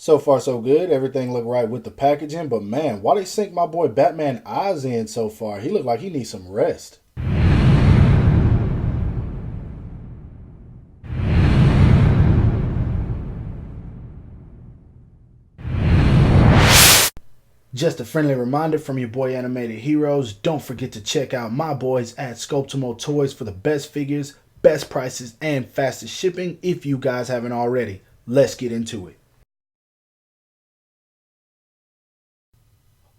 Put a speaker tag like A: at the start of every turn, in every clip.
A: So far, so good. Everything looked right with the packaging, but man, why they sink my boy Batman eyes in so far? He looked like he needs some rest. Just a friendly reminder from your boy Animated Heroes, don't forget to check out my boys at Sculptimo Toys for the best figures, best prices, and fastest shipping if you guys haven't already. Let's get into it.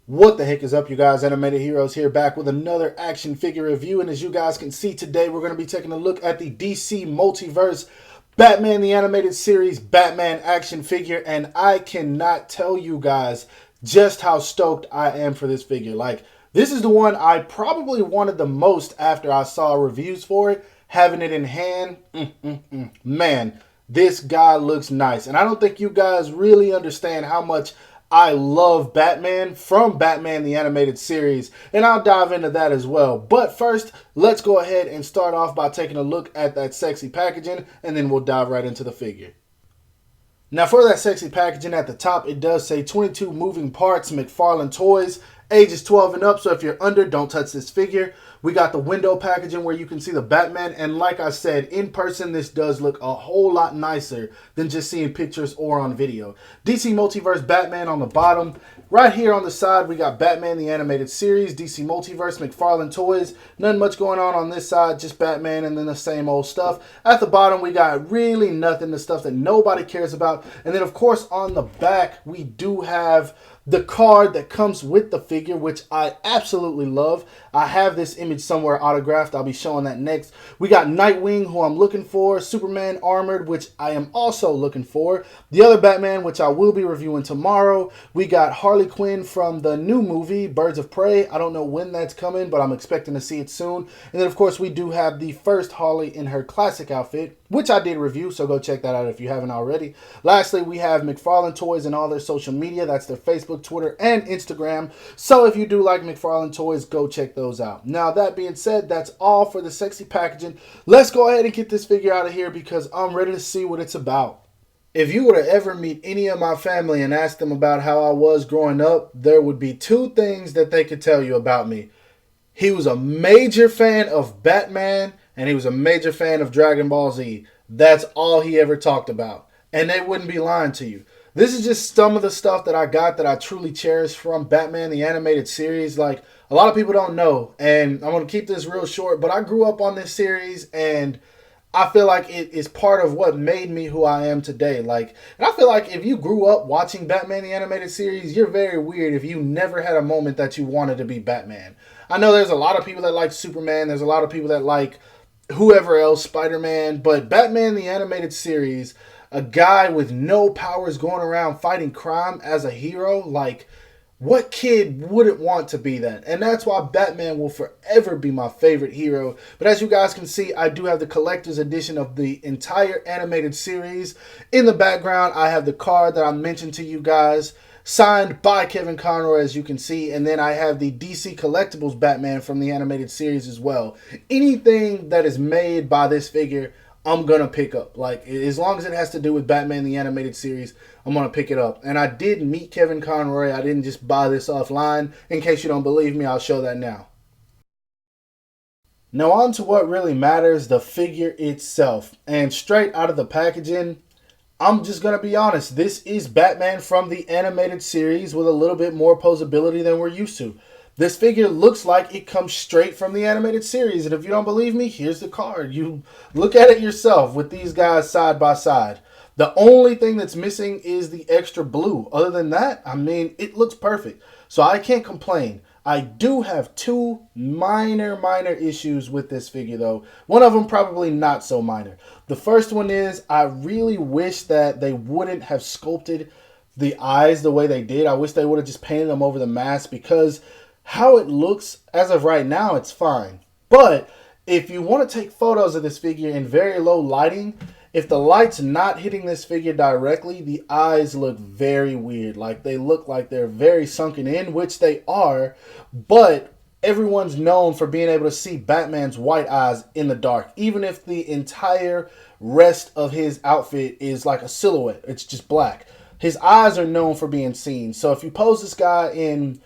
A: What the heck is up, you guys? Animated Heroes here, back with another action figure review. And as you guys can see today, we're going to be taking a look at the DC Multiverse Batman the Animated Series Batman action figure. And I cannot tell you guys just how stoked I am for this figure. Like, this is the one I probably wanted the most after I saw reviews for it. Having it in hand, man, this guy looks nice. And I don't think you guys really understand how much I love Batman from Batman the Animated Series, and I'll dive into that as well. But first, let's go ahead and start off by taking a look at that sexy packaging, and then we'll dive right into the figure. Now, for that sexy packaging at the top, it does say 22 moving parts, McFarlane Toys, ages 12 and up, so if you're under, don't touch this figure. We got the window packaging where you can see the Batman, and like I said, in person, this does look a whole lot nicer than just seeing pictures or on video. DC Multiverse Batman on the bottom. Right here on the side, we got Batman the Animated Series, DC Multiverse, McFarlane Toys. Nothing much going on this side, just Batman and then the same old stuff. At the bottom, we got really nothing, the stuff that nobody cares about. And then, of course, on the back, we do have the card that comes with the figure, which I absolutely love. I have this image somewhere autographed. I'll be showing that next. We got Nightwing, who I'm looking for. Superman Armored, which I am also looking for. The other Batman, which I will be reviewing tomorrow. We got Harley Quinn from the new movie, Birds of Prey. I don't know when that's coming, but I'm expecting to see it soon. And then, of course, we do have the first Harley in her classic outfit, which I did review, so go check that out if you haven't already. Lastly, we have McFarlane Toys and all their social media. That's their Facebook, Twitter, and Instagram. So if you do like McFarlane Toys, go check those out. Now, that being said, that's all for the sexy packaging. Let's go ahead and get this figure out of here because I'm ready to see what it's about. If you were to ever meet any of my family and ask them about how I was growing up, there would be two things that they could tell you about me. He was a major fan of Batman, and he was a major fan of Dragon Ball Z. That's all he ever talked about. And they wouldn't be lying to you. This is just some of the stuff that I got that I truly cherish from Batman the Animated Series. Like, a lot of people don't know, and I'm going to keep this real short, but I grew up on this series, and I feel like it is part of what made me who I am today. Like, and I feel like if you grew up watching Batman the Animated Series, you're very weird if you never had a moment that you wanted to be Batman. I know there's a lot of people that like Superman. There's a lot of people that like whoever else, Spider-Man. But Batman the Animated Series, a guy with no powers going around fighting crime as a hero, like, what kid wouldn't want to be that? And that's why Batman will forever be my favorite hero. But as you guys can see, I do have the collector's edition of the entire animated series. In the background, I have the card that I mentioned to you guys, signed by Kevin Conroy, as you can see. And then I have the DC Collectibles Batman from the animated series as well. Anything that is made by this figure, I'm going to pick up. Like, as long as it has to do with Batman the Animated Series, I'm going to pick it up. And I did meet Kevin Conroy. I didn't just buy this offline. In case you don't believe me, I'll show that now. Now on to what really matters, the figure itself. And straight out of the packaging, I'm just going to be honest. This is Batman from the Animated Series with a little bit more posability than we're used to. This figure looks like it comes straight from the animated series. And if you don't believe me, here's the card. You look at it yourself with these guys side by side. The only thing that's missing is the extra blue. Other than that, I mean, it looks perfect. So I can't complain. I do have two minor issues with this figure, though. One of them probably not so minor. The first one is I really wish that they wouldn't have sculpted the eyes the way they did. I wish they would have just painted them over the mask, because how it looks as of right now, it's fine. But if you want to take photos of this figure in very low lighting, if the light's not hitting this figure directly, the eyes look very weird. Like, they look like they're very sunken in, which they are. But everyone's known for being able to see Batman's white eyes in the dark, even if the entire rest of his outfit is like a silhouette. It's just black. his eyes are known for being seen. So if you pose this guy in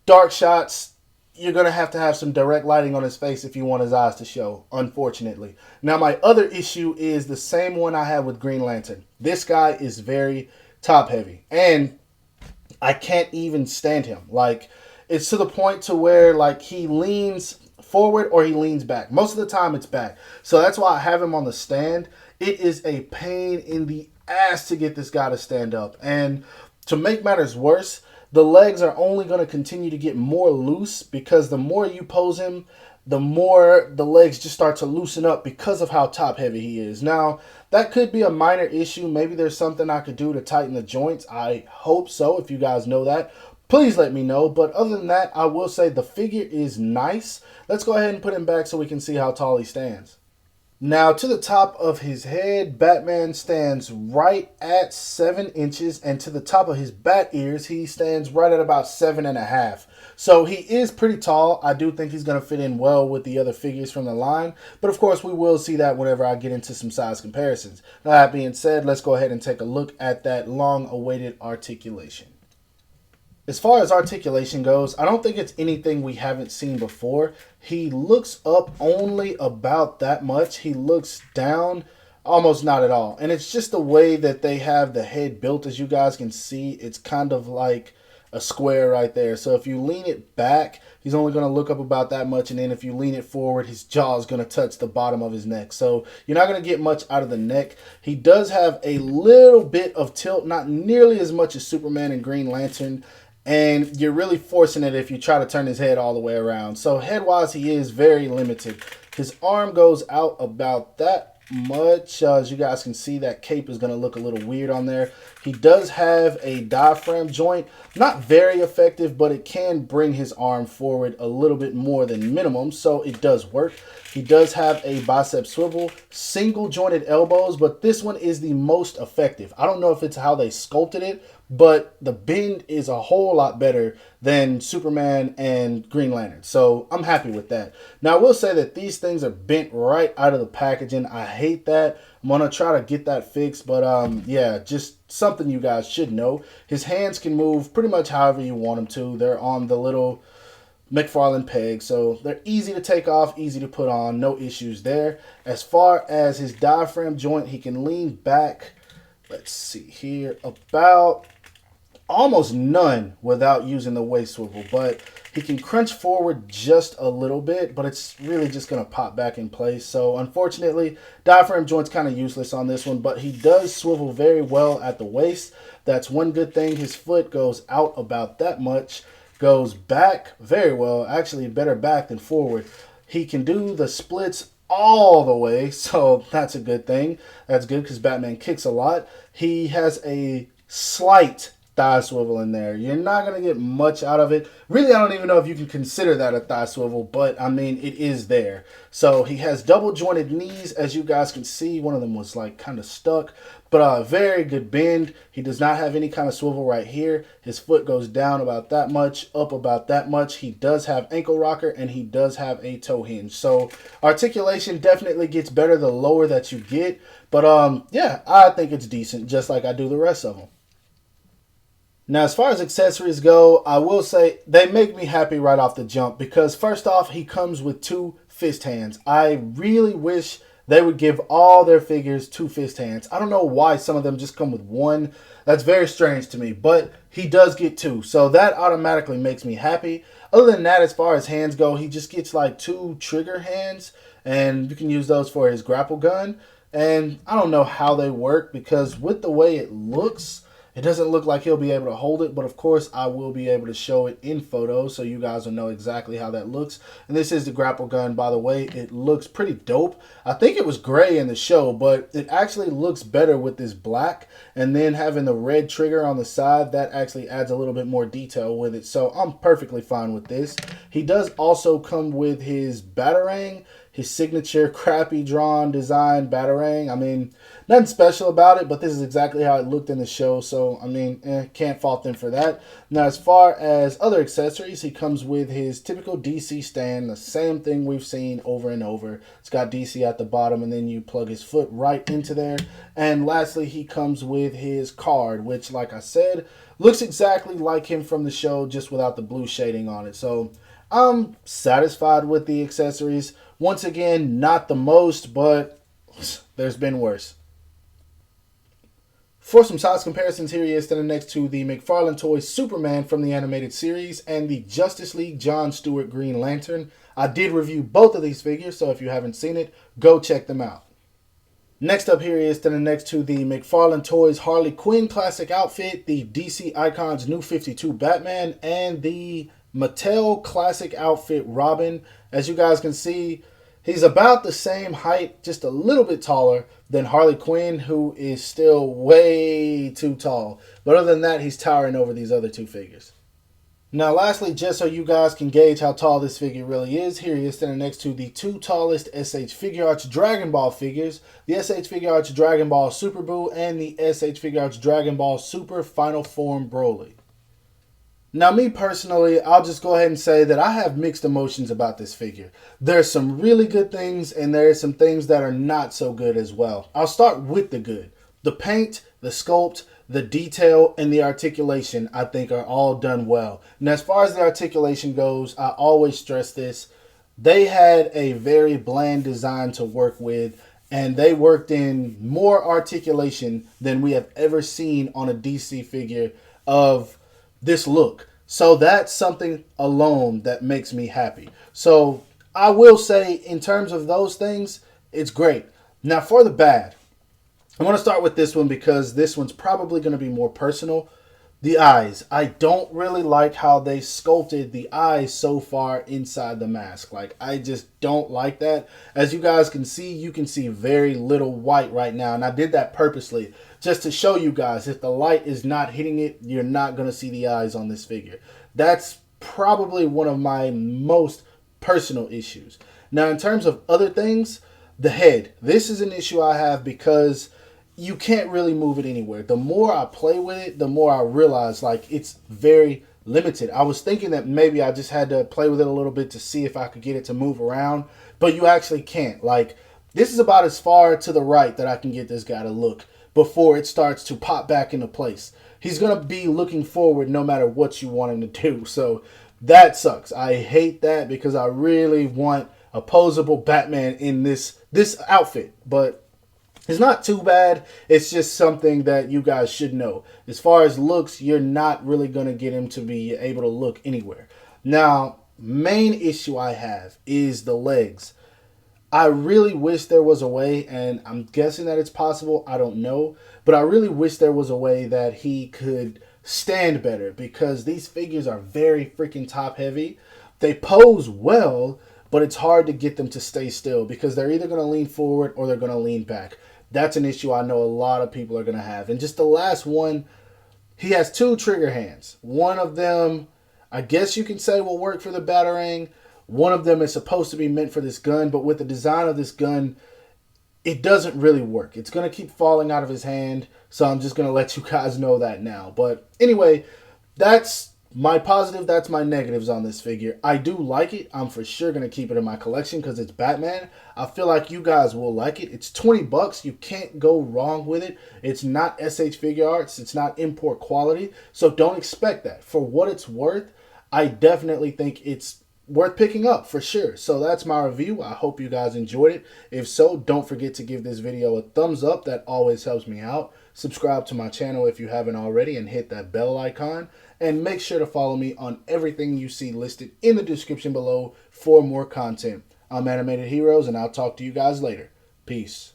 A: dark shots, you're going to have some direct lighting on his face if you want his eyes to show, unfortunately. Now, my other issue is the same one I had with Green Lantern. This guy is very top heavy, and I can't even stand him. Like, it's to the point to where, like, he leans forward or he leans back. Most of the time it's back. So that's why I have him on the stand. It is a pain in the ass to get this guy to stand up. And to make matters worse, the legs are only going to continue to get more loose, because the more you pose him, the more the legs just start to loosen up because of how top heavy he is. Now, that could be a minor issue. Maybe there's something I could do to tighten the joints. I hope so. If you guys know that, please let me know. But other than that, I will say the figure is nice. Let's go ahead and put him back so we can see how tall he stands. Now, to the top of his head, Batman stands right at 7 inches, and to the top of his bat ears, he stands right at about 7.5. So he is pretty tall. I do think he's going to fit in well with the other figures from the line, but of course we will see that whenever I get into some size comparisons. Now, that being said, let's go ahead and take a look at that long-awaited articulation. As far as articulation goes, I don't think it's anything we haven't seen before. He looks up only about that much. He looks down almost not at all. And it's just the way that they have the head built. As you guys can see, it's kind of like a square right there. So if you lean it back, he's only going to look up about that much. And then if you lean it forward, his jaw is going to touch the bottom of his neck. So you're not going to get much out of the neck. He does have a little bit of tilt, not nearly as much as Superman and Green Lantern. And you're really forcing it if you try to turn his head all the way around. So head-wise, he is very limited. His arm goes out about that much. As you guys can see, that cape is going to look a little weird on there. He does have a diaphragm joint. Not very effective, but it can bring his arm forward a little bit more than minimum, so it does work. He does have a bicep swivel, single jointed elbows, but this one is the most effective. I don't know if it's how they sculpted it, but the bend is a whole lot better than Superman and Green Lantern. So I'm happy with that. Now, I will say that these things are bent right out of the packaging. I hate that. I'm going to try to get that fixed. But yeah, just something you guys should know. His hands can move pretty much however you want them to. They're on the little MCFarlane peg. So they're easy to take off, easy to put on. No issues there. As far as his diaphragm joint, he can lean back. Let's see here, about almost none without using the waist swivel, but he can crunch forward just a little bit, but it's really just going to pop back in place. So unfortunately, diaphragm joint's kind of useless on this one, but he does swivel very well at the waist. That's one good thing. His foot goes out about that much, goes back very well, actually better back than forward. He can do the splits all the way, so that's a good thing. That's good because Batman kicks a lot. He has a slight thigh swivel in there. You're not going to get much out of it. Really, I don't even know if you can consider that a thigh swivel, but I mean, it is there. So he has double jointed knees, as you guys can see. One of them was like kind of stuck, but a very good bend. He does not have any kind of swivel right here. His foot goes down about that much, up about that much. He does have ankle rocker, and he does have a toe hinge. So articulation definitely gets better the lower that you get. But yeah, I think it's decent, just like I do the rest of them. Now, as far as accessories go, I will say they make me happy right off the jump because first off, he comes with 2 fist hands. I really wish they would give all their figures 2 fist hands. I don't know why some of them just come with 1. That's very strange to me, but he does get 2. So that automatically makes me happy. Other than that, as far as hands go, he just gets like 2 trigger hands, and you can use those for his grapple gun. And I don't know how they work because with the way it looks, it doesn't look like he'll be able to hold it, but of course I will be able to show it in photos so you guys will know exactly how that looks. And this is the grapple gun, by the way. It looks pretty dope. I think it was gray in the show, but it actually looks better with this black. And then having the red trigger on the side, that actually adds a little bit more detail with it. So I'm perfectly fine with this. He does also come with his Batarang, his signature crappy drawn design Batarang. I mean, nothing special about it, but this is exactly how it looked in the show. So, I mean, can't fault them for that. Now, as far as other accessories, he comes with his typical DC stand, the same thing we've seen over and over. It's got DC at the bottom, and then you plug his foot right into there. And lastly, he comes with his card, which, like I said, looks exactly like him from the show, just without the blue shading on it. So, I'm satisfied with the accessories. Once again, not the most, but there's been worse. For some size comparisons, here he is standing next to the McFarlane Toys Superman from the animated series and the Justice League John Stewart Green Lantern. I did review both of these figures, so if you haven't seen it, go check them out. Next up, here he is standing next to the McFarlane Toys Harley Quinn Classic Outfit, the DC Icons New 52 Batman, and the Mattel Classic Outfit Robin. As you guys can see, he's about the same height, just a little bit taller than Harley Quinn, who is still way too tall. But other than that, he's towering over these other two figures. Now, lastly, just so you guys can gauge how tall this figure really is, here he is standing next to the two tallest SH Figure Arts Dragon Ball figures, the SH Figure Arts Dragon Ball Super Boo and the SH Figure Arts Dragon Ball Super Final Form Broly. Now, me personally, I'll just go ahead and say that I have mixed emotions about this figure. There's some really good things, and there's some things that are not so good as well. I'll start with the good. The paint, the sculpt, the detail, and the articulation, I think, are all done well. And as far as the articulation goes, I always stress this. They had a very bland design to work with, and they worked in more articulation than we have ever seen on a DC figure of this look. So that's something alone that makes me happy. So I will say, in terms of those things, it's great. Now, for the bad, I want to start with this one because this one's probably going to be more personal. The eyes. I don't really like how they sculpted the eyes so far inside the mask. Like, I just don't like that. As you guys can see, you can see very little white right now. And I did that purposely just to show you guys, if the light is not hitting it, you're not going to see the eyes on this figure. That's probably one of my most personal issues. Now, in terms of other things, the head. This is an issue I have because you can't really move it anywhere. The more I play with it, the more I realize, like, it's very limited. I was thinking that maybe I just had to play with it a little bit to see if I could get it to move around, but you actually can't. Like, this is about as far to the right that I can get this guy to look before it starts to pop back into place. He's going to be looking forward no matter what you want him to do. So that sucks. I hate that because I really want a posable Batman in this outfit. But it's not too bad. It's just something that you guys should know. As far as looks, you're not really going to get him to be able to look anywhere. Now, main issue I have is the legs. I really wish there was a way, and I'm guessing that it's possible, I don't know, but I really wish there was a way that he could stand better because these figures are very freaking top heavy. They pose well, but it's hard to get them to stay still because they're either going to lean forward or they're going to lean back. That's an issue I know a lot of people are going to have. And just the last one, he has two trigger hands. One of them, I guess you can say, will work for the Batarang. One of them is supposed to be meant for this gun, but with the design of this gun, it doesn't really work. It's going to keep falling out of his hand, so I'm just going to let you guys know that now. But anyway, that's my positive, that's my negatives on this figure. I do like it. I'm for sure going to keep it in my collection because it's Batman. I feel like you guys will like it. It's $20. You can't go wrong with it. It's not SH Figure Arts. It's not import quality, so don't expect that. For what it's worth, I definitely think it's worth picking up for sure. So that's my review. I hope you guys enjoyed it. If so, don't forget to give this video a thumbs up. That always helps me out. Subscribe to my channel if you haven't already and hit that bell icon. And make sure to follow me on everything you see listed in the description below for more content. I'm Animated Heroes, and I'll talk to you guys later. Peace.